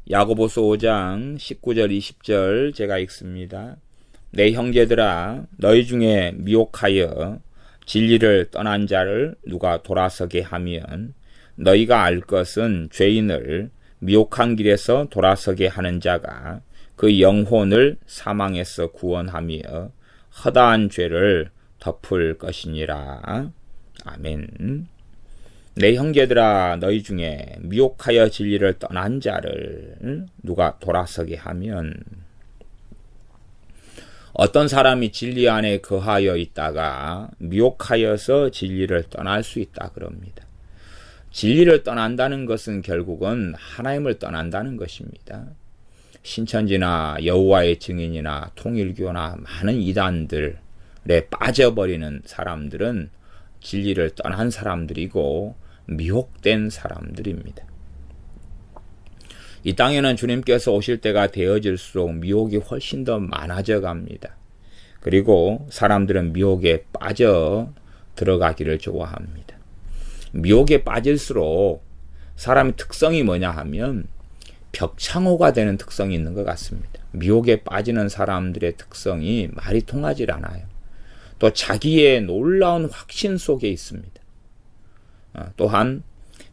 야고보서 5장 19절 20절 제가 읽습니다. 내 형제들아 너희 중에 미혹하여 진리를 떠난 자를 누가 돌아서게 하면 너희가 알 것은 죄인을 미혹한 길에서 돌아서게 하는 자가 그 영혼을 사망에서 구원하며 허다한 죄를 덮을 것이니라. 아멘. 내 형제들아 너희 중에 미혹하여 진리를 떠난 자를 누가 돌아서게 하면, 어떤 사람이 진리 안에 거하여 있다가 미혹하여서 진리를 떠날 수 있다 그럽니다. 진리를 떠난다는 것은 결국은 하나님을 떠난다는 것입니다. 신천지나 여호와의 증인이나 통일교나 많은 이단들에 빠져버리는 사람들은 진리를 떠난 사람들이고 미혹된 사람들입니다. 이 땅에는 주님께서 오실 때가 되어질수록 미혹이 훨씬 더 많아져 갑니다. 그리고 사람들은 미혹에 빠져 들어가기를 좋아합니다. 미혹에 빠질수록 사람의 특성이 뭐냐 하면 벽창호가 되는 특성이 있는 것 같습니다. 미혹에 빠지는 사람들의 특성이 말이 통하질 않아요. 또 자기의 놀라운 확신 속에 있습니다. 또한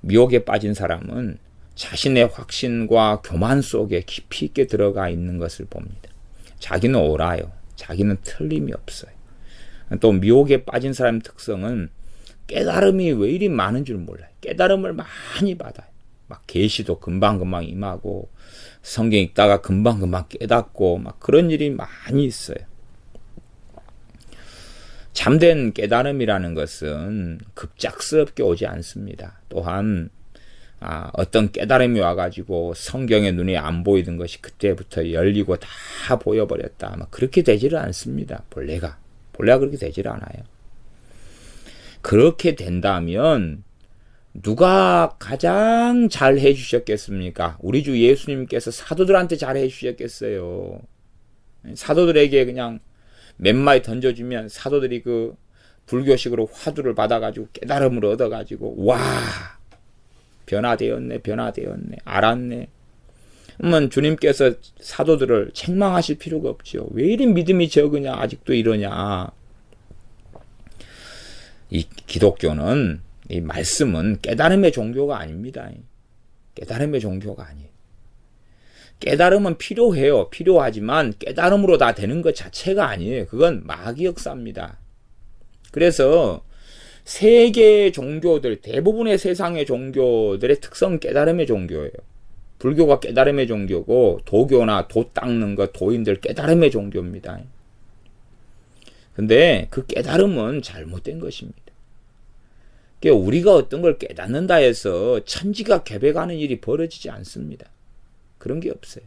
미혹에 빠진 사람은 자신의 확신과 교만 속에 깊이 있게 들어가 있는 것을 봅니다. 자기는 옳아요. 자기는 틀림이 없어요. 또 미혹에 빠진 사람의 특성은 깨달음이 왜 이리 많은 줄 몰라요. 깨달음을 많이 받아요. 막 계시도 금방금방 임하고 성경 읽다가 금방금방 깨닫고 막 그런 일이 많이 있어요. 참된 깨달음이라는 것은 급작스럽게 오지 않습니다. 또한 어떤 깨달음이 와가지고 성경의 눈에 안 보이던 것이 그때부터 열리고 다 보여버렸다. 그렇게 되지를 않습니다. 본래가 그렇게 되지를 않아요. 그렇게 된다면 누가 가장 잘 해주셨겠습니까? 우리 주 예수님께서 사도들한테 잘 해주셨겠어요. 사도들에게 그냥 몇 마디 던져주면 사도들이 그 불교식으로 화두를 받아가지고 깨달음을 얻어가지고 와 변화되었네 알았네. 그러면 주님께서 사도들을 책망하실 필요가 없죠. 왜 이리 믿음이 적으냐, 아직도 이러냐. 이 기독교는, 이 말씀은 깨달음의 종교가 아닙니다. 깨달음의 종교가 아니에요. 깨달음은 필요해요. 필요하지만 깨달음으로 다 되는 것 자체가 아니에요. 그건 마귀 역사입니다. 그래서 세계의 종교들, 대부분의 세상의 종교들의 특성은 깨달음의 종교예요. 불교가 깨달음의 종교고 도교나 도 닦는 것, 도인들 깨달음의 종교입니다. 근데 그 깨달음은 잘못된 것입니다. 그러니까 우리가 어떤 걸 깨닫는다 해서 천지가 개벽하는 일이 벌어지지 않습니다. 그런 게 없어요.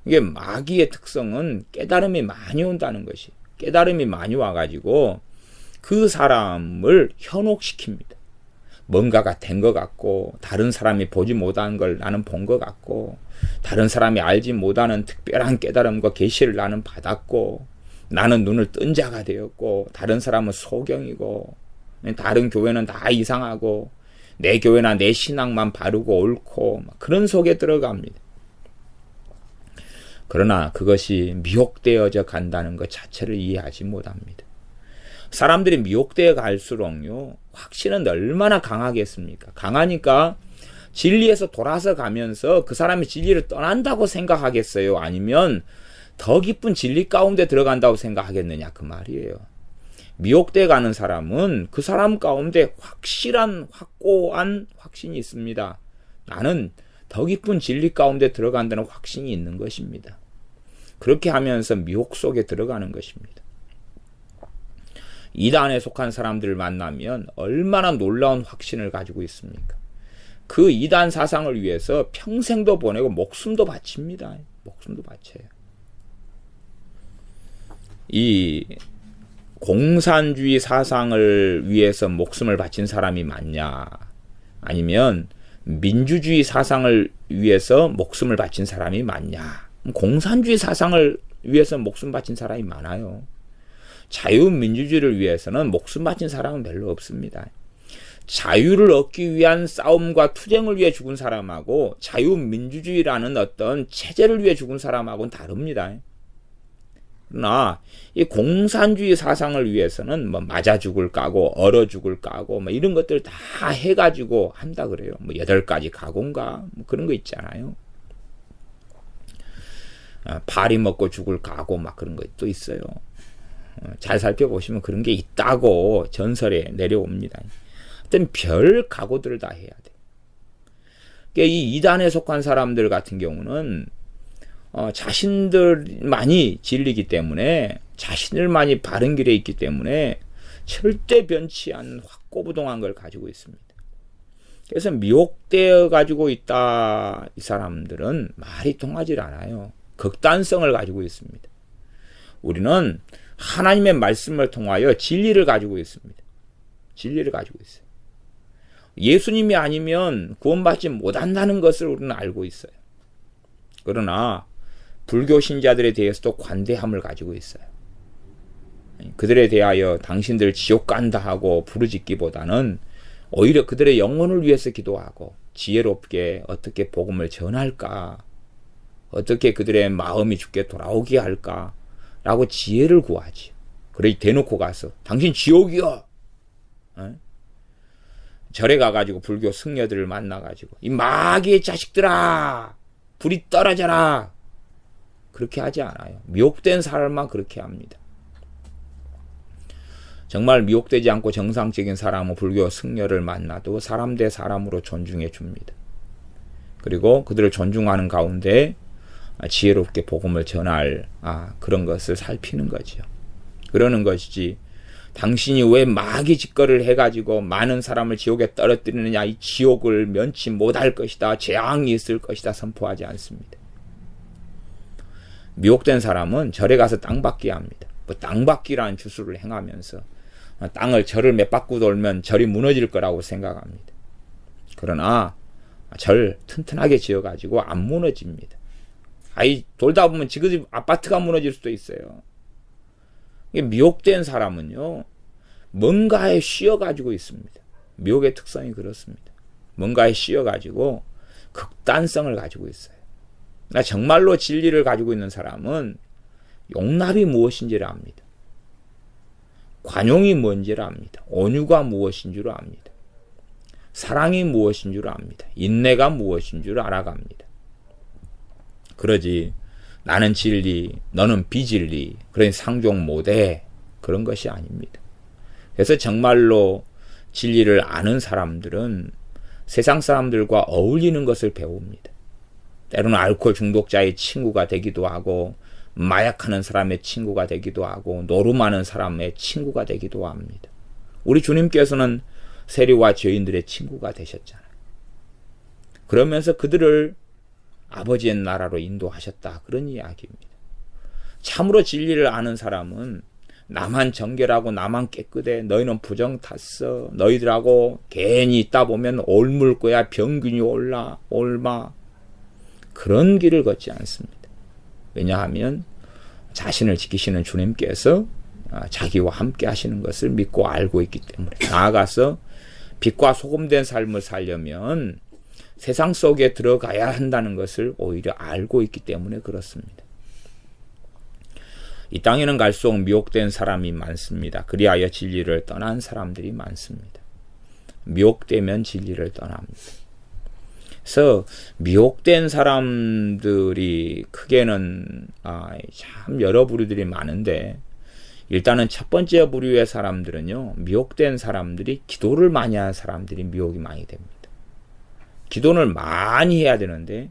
이게 마귀의 특성은 깨달음이 많이 온다는 것이, 깨달음이 많이 와가지고 그 사람을 현혹시킵니다. 뭔가가 된 것 같고, 다른 사람이 보지 못한 걸 나는 본 것 같고, 다른 사람이 알지 못하는 특별한 깨달음과 계시를 나는 받았고, 나는 눈을 뜬 자가 되었고, 다른 사람은 소경이고, 다른 교회는 다 이상하고, 내 교회나 내 신앙만 바르고 옳고, 그런 속에 들어갑니다. 그러나 그것이 미혹되어져 간다는 것 자체를 이해하지 못합니다. 사람들이 미혹되어 갈수록요, 확신은 얼마나 강하겠습니까? 강하니까 진리에서 돌아서 가면서 그 사람이 진리를 떠난다고 생각하겠어요? 아니면 더 깊은 진리 가운데 들어간다고 생각하겠느냐, 그 말이에요. 미혹되어 가는 사람은 그 사람 가운데 확실한, 확고한 확신이 있습니다. 나는 더 깊은 진리 가운데 들어간다는 확신이 있는 것입니다. 그렇게 하면서 미혹 속에 들어가는 것입니다. 이단에 속한 사람들을 만나면 얼마나 놀라운 확신을 가지고 있습니까? 그 이단 사상을 위해서 평생도 보내고 목숨도 바칩니다. 목숨도 바쳐요. 이 공산주의 사상을 위해서 목숨을 바친 사람이 많냐? 아니면 민주주의 사상을 위해서 목숨을 바친 사람이 많냐? 공산주의 사상을 위해서 목숨 바친 사람이 많아요. 자유민주주의를 위해서는 목숨 바친 사람은 별로 없습니다. 자유를 얻기 위한 싸움과 투쟁을 위해 죽은 사람하고 자유민주주의라는 어떤 체제를 위해 죽은 사람하고는 다릅니다. 그러나 이 공산주의 사상을 위해서는 뭐 맞아 죽을 까고 얼어 죽을 까고 뭐 이런 것들 다 해가지고 한다 그래요. 뭐 8가지 각오인가 뭐 그런 거 있잖아요. 파리 먹고 죽을 각오 막 그런 거 또 있어요. 잘 살펴보시면 그런 게 있다고 전설에 내려옵니다. 어떤 별 각오들을 다 해야 돼. 그러니까 이 이단에 속한 사람들 같은 경우는 자신들만이 진리기 때문에 자신들만이 바른 길에 있기 때문에 절대 변치 않는 확고부동한 걸 가지고 있습니다. 그래서 미혹되어 가지고 있다. 이 사람들은 말이 통하지 않아요. 극단성을 가지고 있습니다. 우리는 하나님의 말씀을 통하여 진리를 가지고 있습니다. 진리를 가지고 있어요. 예수님이 아니면 구원받지 못한다는 것을 우리는 알고 있어요. 그러나 불교 신자들에 대해서도 관대함을 가지고 있어요. 그들에 대하여 당신들 지옥 간다 하고 부르짖기보다는 오히려 그들의 영혼을 위해서 기도하고 지혜롭게 어떻게 복음을 전할까, 어떻게 그들의 마음이 주께 돌아오게 할까 라고 지혜를 구하지. 그래 대놓고 가서 당신 지옥이요. 절에 가가지고 불교 승려들을 만나가지고 이 마귀의 자식들아 불이 떨어져라 그렇게 하지 않아요. 미혹된 사람만 그렇게 합니다. 정말 미혹되지 않고 정상적인 사람은 불교 승려를 만나도 사람 대 사람으로 존중해 줍니다. 그리고 그들을 존중하는 가운데 지혜롭게 복음을 전할 그런 것을 살피는 거죠. 그러는 것이지 당신이 왜 마귀 짓거리를 해가지고 많은 사람을 지옥에 떨어뜨리느냐, 이 지옥을 면치 못할 것이다, 재앙이 있을 것이다 선포하지 않습니다. 미혹된 사람은 절에 가서 땅받기 합니다. 뭐 땅받기라는 주술을 행하면서 땅을 절을 몇 바퀴 돌면 절이 무너질 거라고 생각합니다. 그러나 절 튼튼하게 지어가지고 안 무너집니다. 돌다 보면 지그집 아파트가 무너질 수도 있어요. 미혹된 사람은요, 뭔가에 씌어가지고 있습니다. 미혹의 특성이 그렇습니다. 뭔가에 씌어가지고 극단성을 가지고 있어요. 정말로 진리를 가지고 있는 사람은 용납이 무엇인지를 압니다. 관용이 뭔지를 압니다. 온유가 무엇인 줄 압니다. 사랑이 무엇인 줄 압니다. 인내가 무엇인 줄 알아갑니다. 그러지 나는 진리, 너는 비진리, 그러니 상종 못해, 그런 것이 아닙니다. 그래서 정말로 진리를 아는 사람들은 세상 사람들과 어울리는 것을 배웁니다. 때로는 알코올 중독자의 친구가 되기도 하고, 마약하는 사람의 친구가 되기도 하고, 노름하는 사람의 친구가 되기도 합니다. 우리 주님께서는 세리와 죄인들의 친구가 되셨잖아요. 그러면서 그들을 아버지의 나라로 인도하셨다, 그런 이야기입니다. 참으로 진리를 아는 사람은 나만 정결하고 나만 깨끗해, 너희는 부정 탔어, 너희들하고 괜히 있다 보면 옮을 거야, 병균이 옮아, 그런 길을 걷지 않습니다. 왜냐하면 자신을 지키시는 주님께서 자기와 함께 하시는 것을 믿고 알고 있기 때문에, 나아가서 빛과 소금된 삶을 살려면 세상 속에 들어가야 한다는 것을 오히려 알고 있기 때문에 그렇습니다. 이 땅에는 갈수록 미혹된 사람이 많습니다. 그리하여 진리를 떠난 사람들이 많습니다. 미혹되면 진리를 떠납니다. 그래서 미혹된 사람들이 크게는 참 여러 부류들이 많은데, 일단은 첫 번째 부류의 사람들은요, 미혹된 사람들이 기도를 많이 하는 사람들이 미혹이 많이 됩니다. 기도를 많이 해야 되는데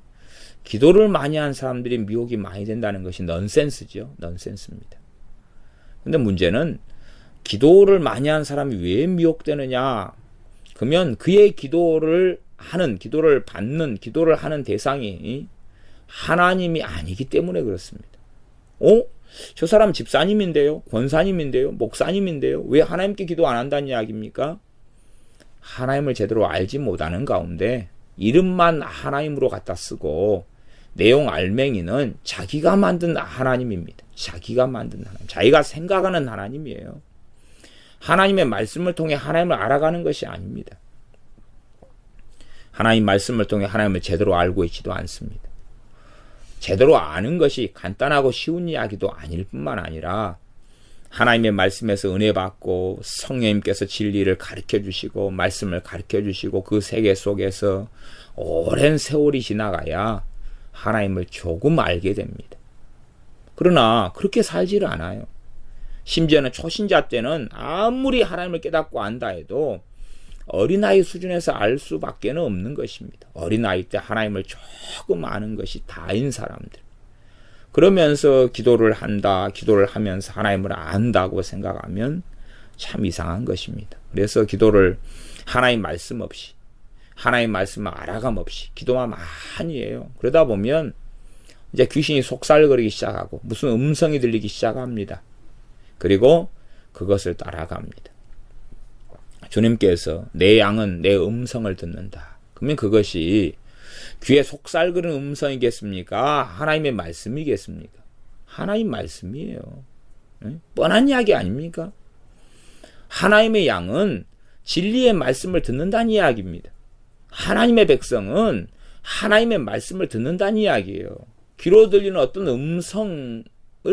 기도를 많이 하는 사람들이 미혹이 많이 된다는 것이 넌센스죠. 넌센스입니다. 근데 문제는 기도를 많이 하는 사람이 왜 미혹되느냐? 그러면 그의 기도를 받는, 기도를 하는 대상이 하나님이 아니기 때문에 그렇습니다. 저 사람 집사님인데요, 권사님인데요, 목사님인데요, 왜 하나님께 기도 안 한다는 이야기입니까? 하나님을 제대로 알지 못하는 가운데 이름만 하나님으로 갖다 쓰고 내용 알맹이는 자기가 만든 하나님입니다. 자기가 만든 하나님, 자기가 생각하는 하나님이에요. 하나님의 말씀을 통해 하나님을 알아가는 것이 아닙니다. 하나님 말씀을 통해 하나님을 제대로 알고 있지도 않습니다. 제대로 아는 것이 간단하고 쉬운 이야기도 아닐 뿐만 아니라 하나님의 말씀에서 은혜 받고 성령님께서 진리를 가르쳐 주시고 말씀을 가르쳐 주시고 그 세계 속에서 오랜 세월이 지나가야 하나님을 조금 알게 됩니다. 그러나 그렇게 살지를 않아요. 심지어는 초신자 때는 아무리 하나님을 깨닫고 안다 해도 어린아이 수준에서 알 수밖에 없는 것입니다. 어린아이 때 하나님을 조금 아는 것이 다인 사람들. 그러면서 기도를 하면서 하나님을 안다고 생각하면 참 이상한 것입니다. 그래서 기도를 하나님 말씀 없이, 하나님 말씀을 알아감 없이 기도만 많이 해요. 그러다 보면 이제 귀신이 속살거리기 시작하고 무슨 음성이 들리기 시작합니다. 그리고 그것을 따라갑니다. 주님께서 내 양은 내 음성을 듣는다. 그러면 그것이 귀에 속살거리는 음성이겠습니까? 하나님의 말씀이겠습니까? 하나님 말씀이에요. 뻔한 이야기 아닙니까? 하나님의 양은 진리의 말씀을 듣는다는 이야기입니다. 하나님의 백성은 하나님의 말씀을 듣는다는 이야기예요. 귀로 들리는 어떤 음성을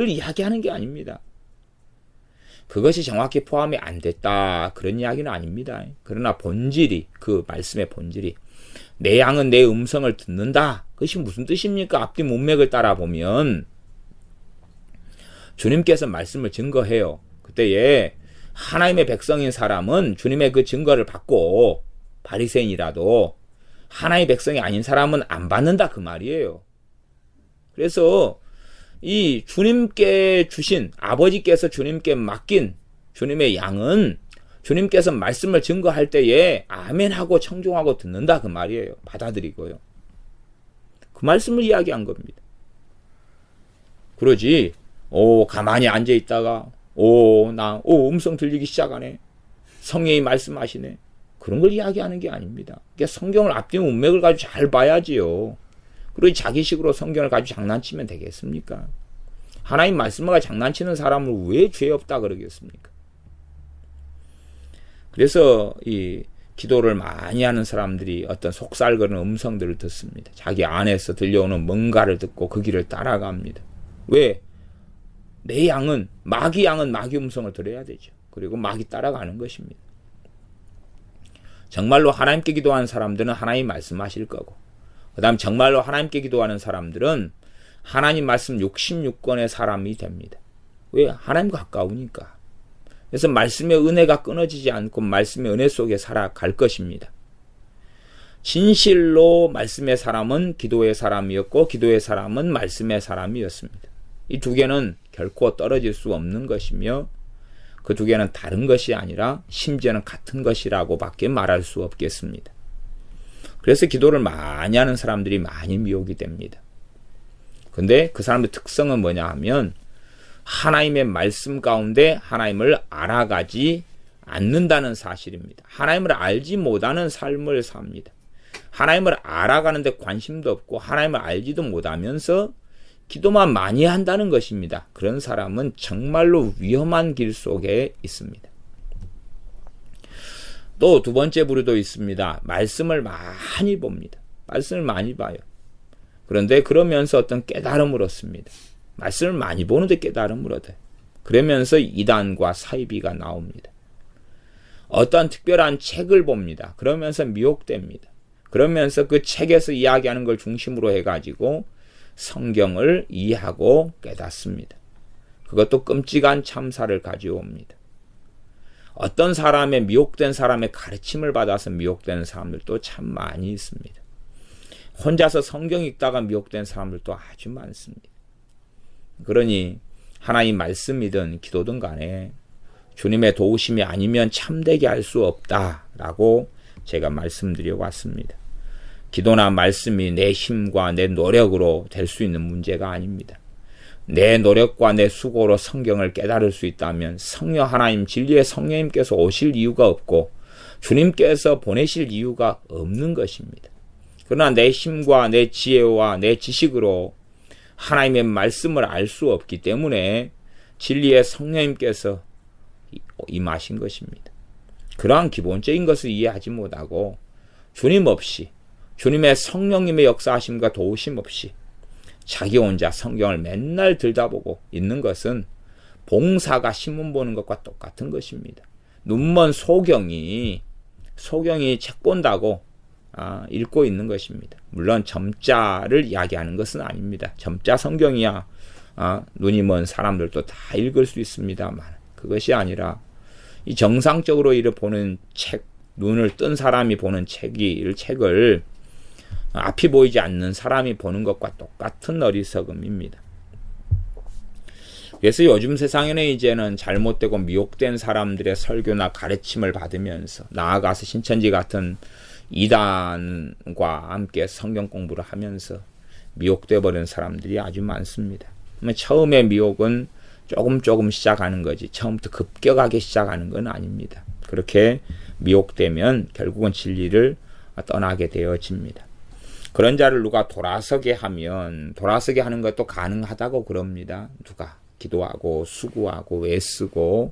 이야기하는 게 아닙니다. 그것이 정확히 포함이 안 됐다, 그런 이야기는 아닙니다. 그러나 본질이, 그 말씀의 본질이 내 양은 내 음성을 듣는다. 그것이 무슨 뜻입니까? 앞뒤 문맥을 따라 보면 주님께서 말씀을 증거해요. 그때에 하나님의 백성인 사람은 주님의 그 증거를 받고, 바리새인이라도 하나님의 백성이 아닌 사람은 안 받는다, 그 말이에요. 그래서 이 주님께 주신, 아버지께서 주님께 맡긴 주님의 양은 주님께서 말씀을 증거할 때에 아멘하고 청종하고 듣는다, 그 말이에요. 받아들이고요. 그 말씀을 이야기한 겁니다. 그러지 가만히 앉아있다가 음성 들리기 시작하네, 성령이 말씀하시네, 그런 걸 이야기하는 게 아닙니다. 그러니까 성경을 앞뒤 문맥을 가지고 잘 봐야지요. 그리고 자기식으로 성경을 가지고 장난치면 되겠습니까? 하나님 말씀을 가지고 장난치는 사람을 왜 죄 없다 그러겠습니까? 그래서 이 기도를 많이 하는 사람들이 어떤 속살거리는 음성들을 듣습니다. 자기 안에서 들려오는 뭔가를 듣고 그 길을 따라갑니다. 왜? 내 양은, 마귀 양은 마귀 음성을 들어야 되죠. 그리고 마귀 따라가는 것입니다. 정말로 하나님께 기도하는 사람들은 하나님 말씀하실 거고, 그 다음 정말로 하나님께 기도하는 사람들은 하나님 말씀 66권의 사람이 됩니다. 왜? 하나님과 가까우니까. 그래서 말씀의 은혜가 끊어지지 않고 말씀의 은혜 속에 살아갈 것입니다. 진실로 말씀의 사람은 기도의 사람이었고 기도의 사람은 말씀의 사람이었습니다. 이 두 개는 결코 떨어질 수 없는 것이며 그 두 개는 다른 것이 아니라 심지어는 같은 것이라고 밖에 말할 수 없겠습니다. 그래서 기도를 많이 하는 사람들이 많이 미혹이 됩니다. 근데 그 사람의 특성은 뭐냐 하면 하나님의 말씀 가운데 하나님을 알아가지 않는다는 사실입니다. 하나님을 알지 못하는 삶을 삽니다. 하나님을 알아가는데 관심도 없고 하나님을 알지도 못하면서 기도만 많이 한다는 것입니다. 그런 사람은 정말로 위험한 길 속에 있습니다. 또 두 번째 부류도 있습니다. 말씀을 많이 봅니다. 말씀을 많이 봐요. 그런데 그러면서 어떤 깨달음을 얻습니다. 말씀을 많이 보는데 깨달음을 얻어요. 그러면서 이단과 사이비가 나옵니다. 어떤 특별한 책을 봅니다. 그러면서 미혹됩니다. 그러면서 그 책에서 이야기하는 걸 중심으로 해가지고 성경을 이해하고 깨닫습니다. 그것도 끔찍한 참사를 가져옵니다. 어떤 사람의 미혹된 사람의 가르침을 받아서 미혹되는 사람들도 참 많이 있습니다. 혼자서 성경 읽다가 미혹된 사람들도 아주 많습니다. 그러니 하나님 말씀이든 기도든 간에 주님의 도우심이 아니면 참되게 할 수 없다라고 제가 말씀드려 왔습니다. 기도나 말씀이 내 힘과 내 노력으로 될 수 있는 문제가 아닙니다. 내 노력과 내 수고로 성경을 깨달을 수 있다면 성령 하나님, 진리의 성령님께서 오실 이유가 없고 주님께서 보내실 이유가 없는 것입니다. 그러나 내 힘과 내 지혜와 내 지식으로 하나님의 말씀을 알 수 없기 때문에 진리의 성령님께서 임하신 것입니다. 그러한 기본적인 것을 이해하지 못하고 주님 없이 주님의 성령님의 역사하심과 도우심 없이 자기 혼자 성경을 맨날 들다보고 있는 것은 봉사가 신문 보는 것과 똑같은 것입니다. 눈먼 소경이 책 본다고 읽고 있는 것입니다. 물론 점자를 이야기하는 것은 아닙니다. 점자 성경이야 눈이 먼 사람들도 다 읽을 수 있습니다만 그것이 아니라 이 정상적으로 이를 보는 책, 눈을 뜬 사람이 보는 책을 앞이 보이지 않는 사람이 보는 것과 똑같은 어리석음입니다. 그래서 요즘 세상에는 이제는 잘못되고 미혹된 사람들의 설교나 가르침을 받으면서 나아가서 신천지 같은 이단과 함께 성경 공부를 하면서 미혹돼 버린 사람들이 아주 많습니다. 처음에 미혹은 조금 시작하는 거지 처음부터 급격하게 시작하는 건 아닙니다. 그렇게 미혹되면 결국은 진리를 떠나게 되어집니다. 그런 자를 누가 돌아서게 하면 돌아서게 하는 것도 가능하다고 그럽니다. 누가 기도하고 수고하고 애쓰고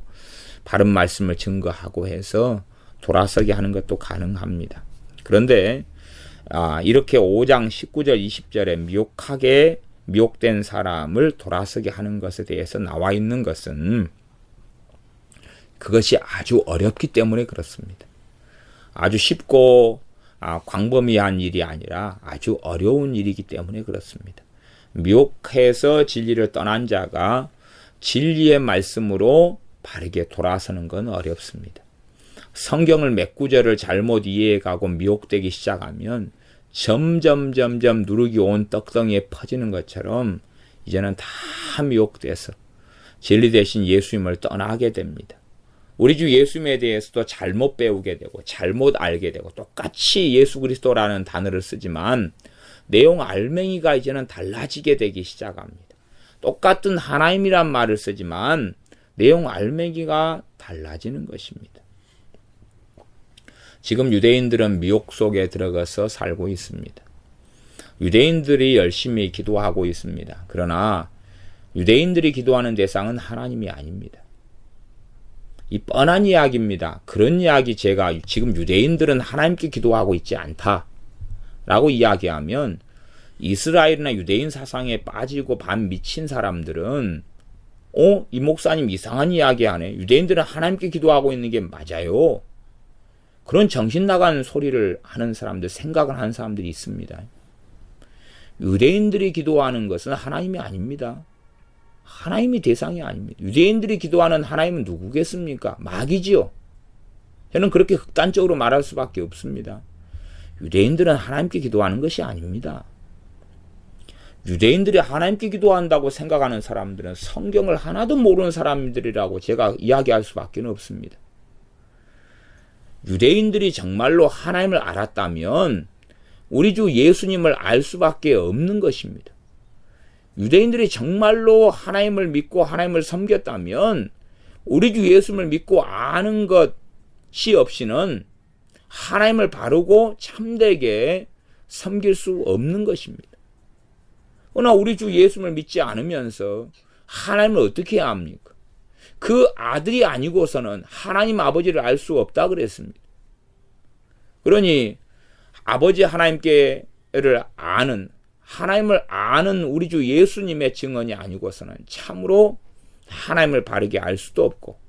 바른 말씀을 증거하고 해서 돌아서게 하는 것도 가능합니다. 그런데 이렇게 5장 19절 20절에 미혹된 사람을 돌아서게 하는 것에 대해서 나와 있는 것은 그것이 아주 어렵기 때문에 그렇습니다. 아주 쉽고 광범위한 일이 아니라 아주 어려운 일이기 때문에 그렇습니다. 미혹해서 진리를 떠난 자가 진리의 말씀으로 바르게 돌아서는 건 어렵습니다. 성경을 몇 구절을 잘못 이해해가고 미혹되기 시작하면 점점 누룩이 온 떡덩이에 퍼지는 것처럼 이제는 다 미혹돼서 진리 대신 예수님을 떠나게 됩니다. 우리 주 예수님에 대해서도 잘못 배우게 되고 잘못 알게 되고 똑같이 예수 그리스도라는 단어를 쓰지만 내용 알맹이가 이제는 달라지게 되기 시작합니다. 똑같은 하나님이란 말을 쓰지만 내용 알맹이가 달라지는 것입니다. 지금 유대인들은 미혹 속에 들어가서 살고 있습니다. 유대인들이 열심히 기도하고 있습니다. 그러나 유대인들이 기도하는 대상은 하나님이 아닙니다. 이 뻔한 이야기입니다. 그런 이야기 제가 지금 유대인들은 하나님께 기도하고 있지 않다라고 이야기하면 이스라엘이나 유대인 사상에 빠지고 반 미친 사람들은 이 목사님 이상한 이야기하네. 유대인들은 하나님께 기도하고 있는 게 맞아요. 그런 정신 나간 소리를 하는 사람들, 생각을 하는 사람들이 있습니다. 유대인들이 기도하는 것은 하나님이 아닙니다. 하나님이 대상이 아닙니다. 유대인들이 기도하는 하나님은 누구겠습니까? 마귀지요. 저는 그렇게 극단적으로 말할 수밖에 없습니다. 유대인들은 하나님께 기도하는 것이 아닙니다. 유대인들이 하나님께 기도한다고 생각하는 사람들은 성경을 하나도 모르는 사람들이라고 제가 이야기할 수밖에 없습니다. 유대인들이 정말로 하나님을 알았다면 우리 주 예수님을 알 수밖에 없는 것입니다. 유대인들이 정말로 하나님을 믿고 하나님을 섬겼다면 우리 주 예수님을 믿고 아는 것이 없이는 하나님을 바르고 참되게 섬길 수 없는 것입니다. 그러나 우리 주 예수님을 믿지 않으면서 하나님을 어떻게 해야 합니까? 그 아들이 아니고서는 하나님 아버지를 알 수 없다 그랬습니다. 그러니 아버지 하나님께를 아는 하나님을 아는 우리 주 예수님의 증언이 아니고서는 참으로 하나님을 바르게 알 수도 없고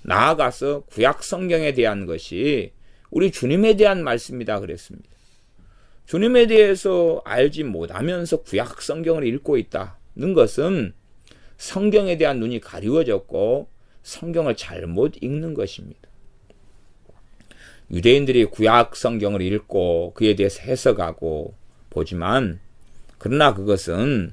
나아가서 구약 성경에 대한 것이 우리 주님에 대한 말씀이다 그랬습니다. 주님에 대해서 알지 못하면서 구약 성경을 읽고 있다는 것은 성경에 대한 눈이 가리워졌고 성경을 잘못 읽는 것입니다. 유대인들이 구약 성경을 읽고 그에 대해서 해석하고 보지만 그러나 그것은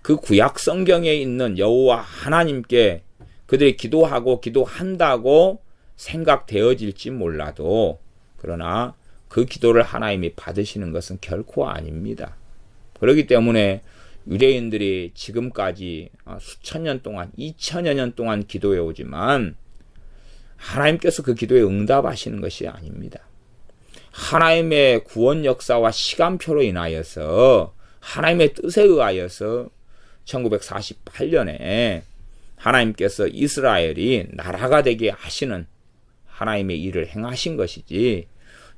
그 구약 성경에 있는 여호와 하나님께 그들이 기도하고 기도한다고 생각되어질지 몰라도 그러나 그 기도를 하나님이 받으시는 것은 결코 아닙니다. 그렇기 때문에 유대인들이 지금까지 수천 년 동안 2000여 년 동안 기도해 오지만 하나님께서 그 기도에 응답하시는 것이 아닙니다. 하나님의 구원 역사와 시간표로 인하여서 하나님의 뜻에 의하여서 1948년에 하나님께서 이스라엘이 나라가 되게 하시는 하나님의 일을 행하신 것이지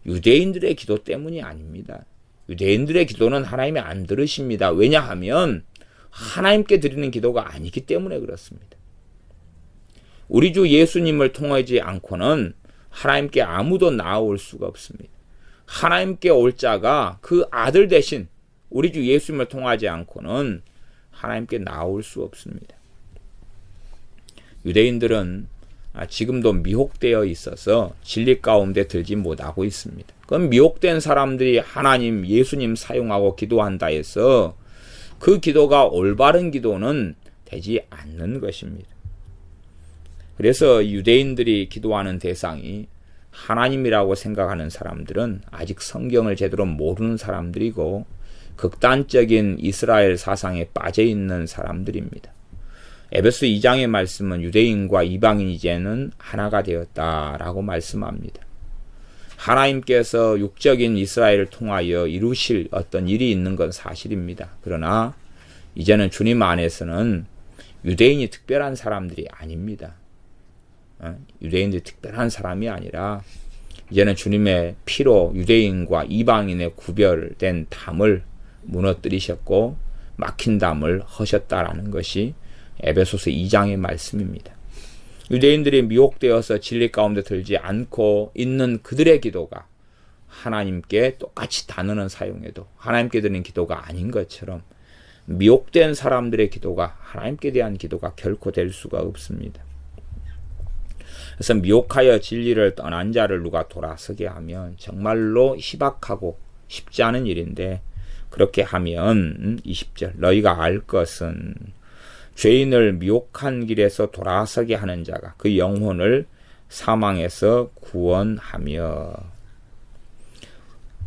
유대인들의 기도 때문이 아닙니다. 유대인들의 기도는 하나님이 안 들으십니다. 왜냐하면 하나님께 드리는 기도가 아니기 때문에 그렇습니다. 우리 주 예수님을 통하지 않고는 하나님께 아무도 나아올 수가 없습니다. 하나님께 올 자가 그 아들 대신 우리 주 예수님을 통하지 않고는 하나님께 나아올 수 없습니다. 유대인들은 지금도 미혹되어 있어서 진리 가운데 들지 못하고 있습니다. 그럼 미혹된 사람들이 하나님, 예수님 사용하고 기도한다 해서 그 기도가 올바른 기도는 되지 않는 것입니다. 그래서 유대인들이 기도하는 대상이 하나님이라고 생각하는 사람들은 아직 성경을 제대로 모르는 사람들이고 극단적인 이스라엘 사상에 빠져 있는 사람들입니다. 에베소 2장의 말씀은 유대인과 이방인 이제는 하나가 되었다라고 말씀합니다. 하나님께서 육적인 이스라엘을 통하여 이루실 어떤 일이 있는 건 사실입니다. 그러나 이제는 주님 안에서는 유대인이 특별한 사람들이 아닙니다. 유대인들이 특별한 사람이 아니라 이제는 주님의 피로 유대인과 이방인의 구별된 담을 무너뜨리셨고 막힌 담을 허셨다라는 것이 에베소서 2장의 말씀입니다. 유대인들이 미혹되어서 진리 가운데 들지 않고 있는 그들의 기도가 하나님께 똑같이 단어는 사용해도 하나님께 드리는 기도가 아닌 것처럼 미혹된 사람들의 기도가 하나님께 대한 기도가 결코 될 수가 없습니다. 그래서 미혹하여 진리를 떠난 자를 누가 돌아서게 하면 정말로 희박하고 쉽지 않은 일인데, 그렇게 하면 20절 너희가 알 것은 죄인을 미혹한 길에서 돌아서게 하는 자가 그 영혼을 사망에서 구원하며,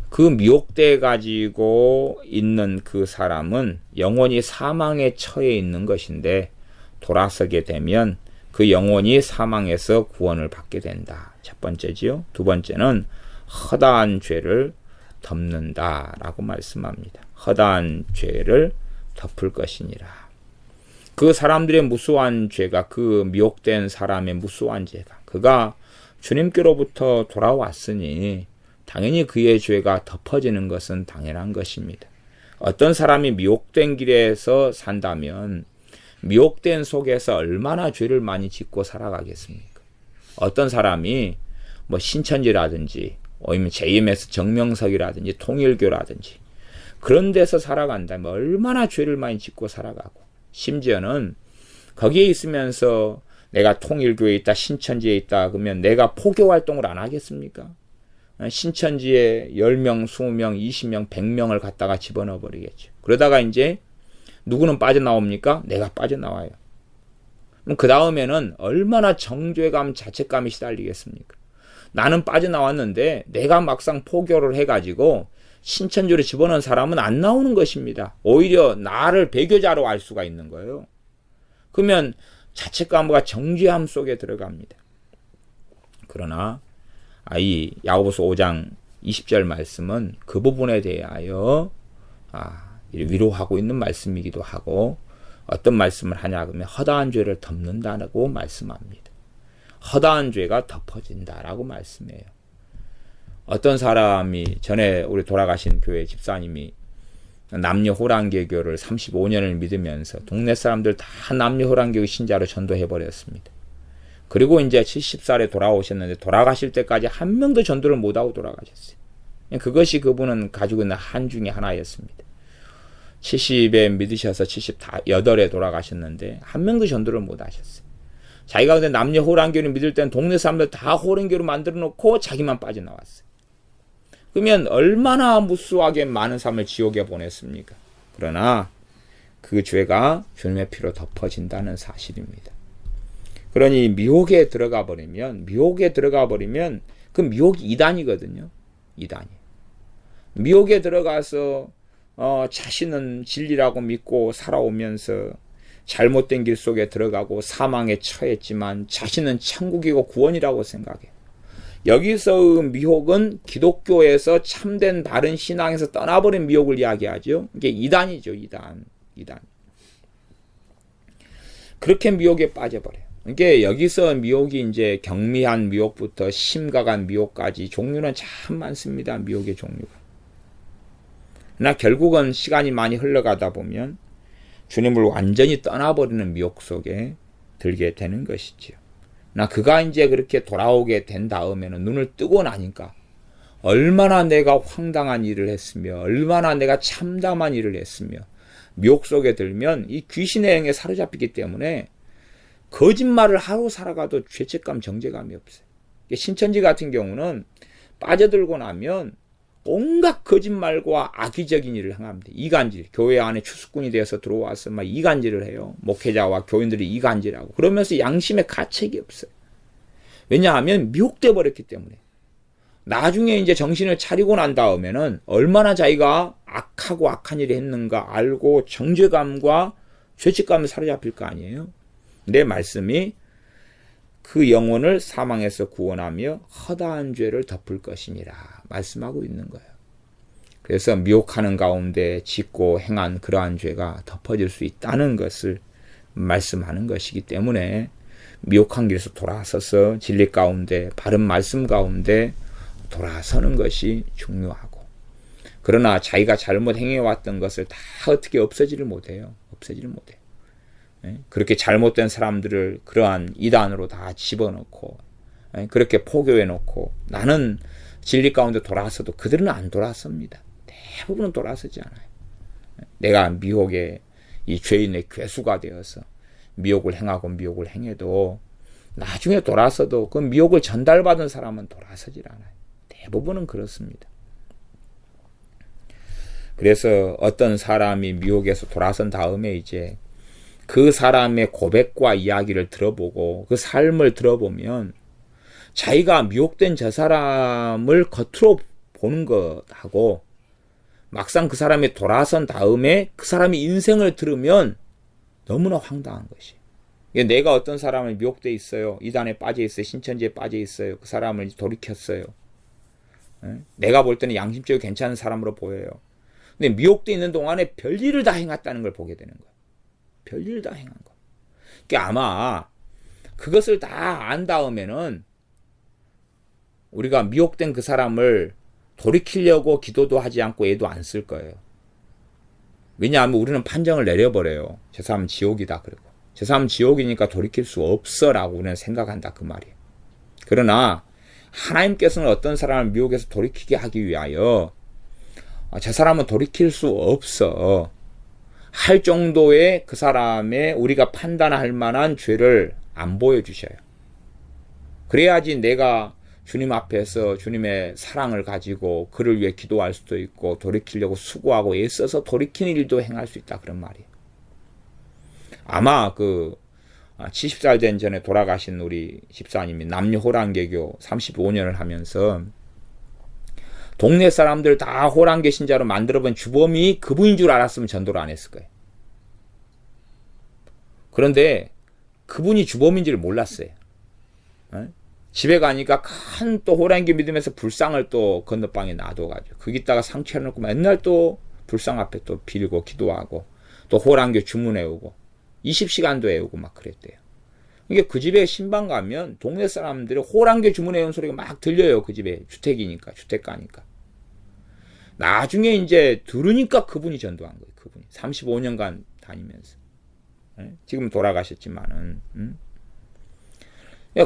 그 미혹돼 가지고 있는 그 사람은 영혼이 사망에 처해 있는 것인데 돌아서게 되면 그 영혼이 사망에서 구원을 받게 된다. 첫 번째지요. 두 번째는 허다한 죄를 덮는다라고 말씀합니다. 허다한 죄를 덮을 것이니라. 그 사람들의 무수한 죄가, 그 미혹된 사람의 무수한 죄가, 그가 주님께로부터 돌아왔으니 당연히 그의 죄가 덮어지는 것은 당연한 것입니다. 어떤 사람이 미혹된 길에서 산다면 미혹된 속에서 얼마나 죄를 많이 짓고 살아가겠습니까? 어떤 사람이 신천지라든지 아니면 JMS 정명석이라든지 통일교라든지 그런 데서 살아간다면 얼마나 죄를 많이 짓고 살아가고, 심지어는 거기에 있으면서 내가 통일교에 있다, 신천지에 있다 그러면 내가 포교 활동을 안 하겠습니까? 신천지에 10명, 20명, 20명, 100명을 갖다가 집어넣어 버리겠죠. 그러다가 이제 누구는 빠져나옵니까? 내가 빠져나와요. 그럼 그 다음에는 얼마나 정죄감, 자책감이 시달리겠습니까? 나는 빠져나왔는데 내가 막상 포교를 해가지고 신천지로 집어넣은 사람은 안 나오는 것입니다. 오히려 나를 배교자로 알 수가 있는 거예요. 그러면 자책감과 정죄함 속에 들어갑니다. 그러나 이 야고보서 5장 20절 말씀은 그 부분에 대하여 위로하고 있는 말씀이기도 하고, 어떤 말씀을 하냐 그러면 허다한 죄를 덮는다고 말씀합니다. 허다한 죄가 덮어진다라고 말씀해요. 어떤 사람이 전에 우리 돌아가신 교회 집사님이 남녀 호랑개교를 35년을 믿으면서 동네 사람들 다 남녀 호랑개교 신자로 전도해버렸습니다. 그리고 이제 70살에 돌아오셨는데 돌아가실 때까지 한 명도 전도를 못하고 돌아가셨어요. 그것이 그분은 가지고 있는 한 중에 하나였습니다. 70에 믿으셔서 78에 돌아가셨는데 한 명도 전도를 못하셨어요. 자기가 근데 남녀 호랑교를 믿을 때는 동네 사람들 다 호랑교로 만들어 놓고 자기만 빠져나왔어요. 그러면 얼마나 무수하게 많은 삶을 지옥에 보냈습니까? 그러나 그 죄가 주님의 피로 덮어진다는 사실입니다. 그러니 미혹에 들어가 버리면 그 미혹이 이단이거든요. 이단이. 미혹에 들어가서 자신은 진리라고 믿고 살아오면서 잘못된 길 속에 들어가고 사망에 처했지만 자신은 천국이고 구원이라고 생각해요. 여기서 미혹은 기독교에서 참된 바른 신앙에서 떠나버린 미혹을 이야기하죠. 이게 이단이죠. 이단. 그렇게 미혹에 빠져버려요. 이게 여기서 미혹이 이제 경미한 미혹부터 심각한 미혹까지 종류는 참 많습니다. 미혹의 종류가. 그러나 결국은 시간이 많이 흘러가다 보면 주님을 완전히 떠나버리는 미혹 속에 들게 되는 것이지요. 나 그가 이제 그렇게 돌아오게 된 다음에는 눈을 뜨고 나니까 얼마나 내가 황당한 일을 했으며 얼마나 내가 참담한 일을 했으며 미혹 속에 들면 이 귀신의 영에 사로잡히기 때문에 거짓말을 하고 살아가도 죄책감, 정죄감이 없어요. 신천지 같은 경우는 빠져들고 나면 온갖 거짓말과 악의적인 일을 행합니다. 이간질, 교회 안에 추수꾼이 되어서 들어와서 막 이간질을 해요. 목회자와 교인들이 이간질하고 그러면서 양심에 가책이 없어요. 왜냐하면 미혹돼 버렸기 때문에. 나중에 이제 정신을 차리고 난 다음에는 얼마나 자기가 악하고 악한 일을 했는가 알고 정죄감과 죄책감에 사로잡힐 거 아니에요. 내 말씀이 그 영혼을 사망에서 구원하며 허다한 죄를 덮을 것이니라 말씀하고 있는 거예요. 그래서 미혹하는 가운데 짓고 행한 그러한 죄가 덮어질 수 있다는 것을 말씀하는 것이기 때문에 미혹한 길에서 돌아서서 진리 가운데 바른 말씀 가운데 돌아서는 것이 중요하고, 그러나 자기가 잘못 행해왔던 것을 다 어떻게 없애지를 못해요. 없애지를 못해요. 그렇게 잘못된 사람들을 그러한 이단으로 다 집어넣고 그렇게 포교해놓고 나는 진리 가운데 돌아서도 그들은 안 돌아섭니다. 대부분은 돌아서지 않아요. 내가 미혹의 이 죄인의 괴수가 되어서 미혹을 행하고 미혹을 행해도 나중에 돌아서도 그 미혹을 전달받은 사람은 돌아서질 않아요. 대부분은 그렇습니다. 그래서 어떤 사람이 미혹에서 돌아선 다음에 이제 그 사람의 고백과 이야기를 들어보고 그 삶을 들어보면 자기가 미혹된 저 사람을 겉으로 보는 것하고 막상 그 사람이 돌아선 다음에 그 사람의 인생을 들으면 너무나 황당한 것이. 내가 어떤 사람을 미혹돼 있어요. 이단에 빠져 있어요. 신천지에 빠져 있어요. 그 사람을 돌이켰어요. 내가 볼 때는 양심적으로 괜찮은 사람으로 보여요. 근데 미혹돼 있는 동안에 별일을 다 행했다는 걸 보게 되는 거예요. 별일 다 행한 거. 그러니까 아마 그것을 다 안 다음에는 우리가 미혹된 그 사람을 돌이키려고 기도도 하지 않고 애도 안 쓸 거예요. 왜냐하면 우리는 판정을 내려버려요. 저 사람은 지옥이다. 그리고 저 사람은 지옥이니까 돌이킬 수 없어 라고 우리는 생각한다. 그 말이에요. 그러나 하나님께서는 어떤 사람을 미혹에서 돌이키게 하기 위하여 저 사람은 돌이킬 수 없어 할 정도의 그 사람의 우리가 판단할 만한 죄를 안 보여주셔요. 그래야지 내가 주님 앞에서 주님의 사랑을 가지고 그를 위해 기도할 수도 있고 돌이키려고 수고하고 애써서 돌이키는 일도 행할 수 있다. 그런 말이에요. 아마 70살 된 전에 돌아가신 우리 집사님이 남녀 호랑개교 35년을 하면서 동네 사람들 다 호랑개 신자로 만들어본 주범이 그분인 줄 알았으면 전도를 안 했을 거예요. 그런데 그분이 주범인지를 몰랐어요. 집에 가니까 큰 또 호랑개 믿으면서 불상을 또 건너방에 놔둬가지고 거기다가 상처해놓고 맨날 또 불상 앞에 또 빌고 기도하고 또 호랑개 주문해오고 20시간도 해오고 막 그랬대요. 이게 그 집에 신방 가면 동네 사람들이 호랑개 주문해온 소리가 막 들려요. 그 집에 주택이니까 주택가니까. 나중에 이제 들으니까 그분이 전도한 거예요. 그분이 35년간 다니면서 지금 돌아가셨지만은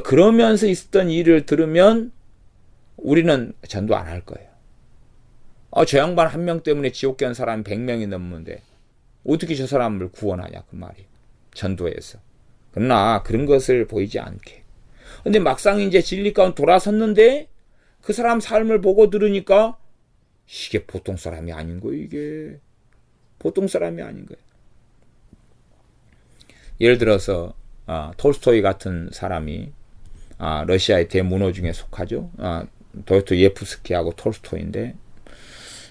그러면서 있었던 일을 들으면 우리는 전도 안 할 거예요. 저 양반 한 명 때문에 지옥 간 사람이 100명이 넘는데 어떻게 저 사람을 구원하냐 그 말이 전도해서. 그러나 그런 것을 보이지 않게. 근데 막상 이제 진리 가운데 돌아섰는데 그 사람 삶을 보고 들으니까 이게 보통 사람이 아닌 거예요. 이게 보통 사람이 아닌 거예요. 예를 들어서 톨스토이 같은 사람이 러시아의 대문호 중에 속하죠. 도스토예프스키하고 톨스토이인데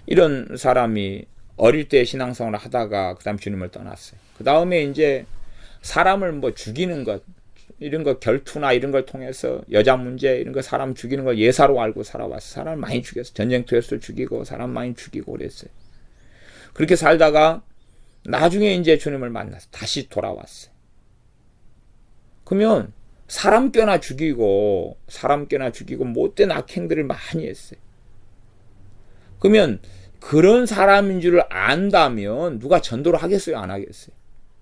이런 사람이 어릴 때 신앙생활을 하다가 그 다음 주님을 떠났어요. 그 다음에 이제 사람을 죽이는 것 이런 거 결투나 이런 걸 통해서 여자 문제 이런 거 사람 죽이는 걸 예사로 알고 살아왔어요. 사람을 많이 죽였어요. 전쟁터에서 죽이고 사람 많이 죽이고 그랬어요. 그렇게 살다가 나중에 이제 주님을 만나서 다시 돌아왔어요. 그러면 사람 껴나 죽이고 못된 악행들을 많이 했어요. 그러면 그런 사람인 줄 안다면 누가 전도를 하겠어요? 안 하겠어요?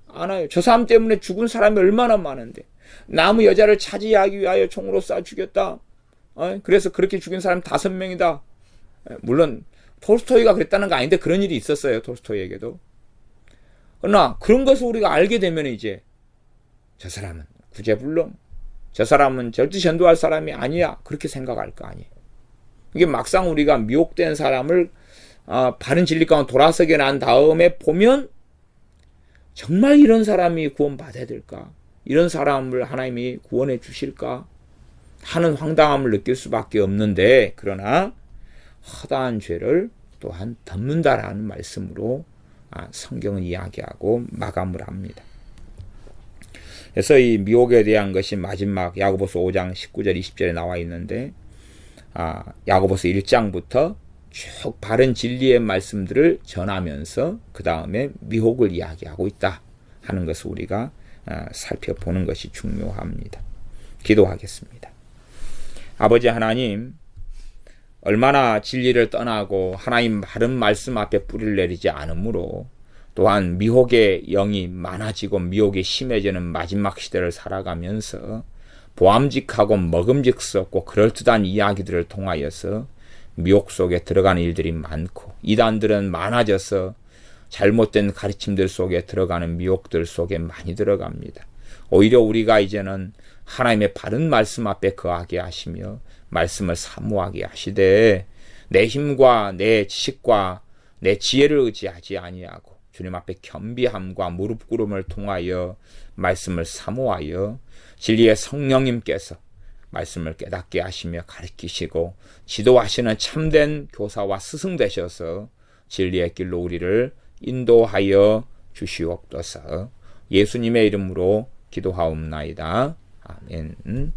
안 해요. 저 사람 때문에 죽은 사람이 얼마나 많은데. 나무 여자를 차지하기 위하여 총으로 쏴 죽였다. 그래서 그렇게 죽인 사람 5명이다. 물론 톨스토이가 그랬다는 거 아닌데 그런 일이 있었어요. 톨스토이에게도. 그러나 그런 것을 우리가 알게 되면 이제 저 사람은 구제불능, 저 사람은 절대 전도할 사람이 아니야. 그렇게 생각할 거 아니에요. 이게 막상 우리가 미혹된 사람을 바른 진리 가운데 돌아서게 난 다음에 보면 정말 이런 사람이 구원받아야 될까? 이런 사람을 하나님이 구원해 주실까? 하는 황당함을 느낄 수밖에 없는데, 그러나 허다한 죄를 또한 덮는다라는 말씀으로 성경은 이야기하고 마감을 합니다. 그래서 이 미혹에 대한 것이 마지막 야고보서 5장 19절 20절에 나와 있는데, 야고보서 1장부터 쭉 바른 진리의 말씀들을 전하면서 그 다음에 미혹을 이야기하고 있다 하는 것을 우리가 살펴보는 것이 중요합니다. 기도하겠습니다. 아버지 하나님, 얼마나 진리를 떠나고 하나님 바른 말씀 앞에 뿌리를 내리지 않으므로 또한 미혹의 영이 많아지고 미혹이 심해지는 마지막 시대를 살아가면서 보암직하고 먹음직스럽고 그럴듯한 이야기들을 통하여서 미혹 속에 들어가는 일들이 많고 이단들은 많아져서 잘못된 가르침들 속에 들어가는 미혹들 속에 많이 들어갑니다. 오히려 우리가 이제는 하나님의 바른 말씀 앞에 거하게 하시며 말씀을 사모하게 하시되 내 힘과 내 지식과 내 지혜를 의지하지 아니하고 주님 앞에 겸비함과 무릎 꿇음을 통하여 말씀을 사모하여 진리의 성령님께서 말씀을 깨닫게 하시며 가르치시고 지도하시는 참된 교사와 스승 되셔서 진리의 길로 우리를 인도하여 주시옵소서. 예수님의 이름으로 기도하옵나이다. 아멘.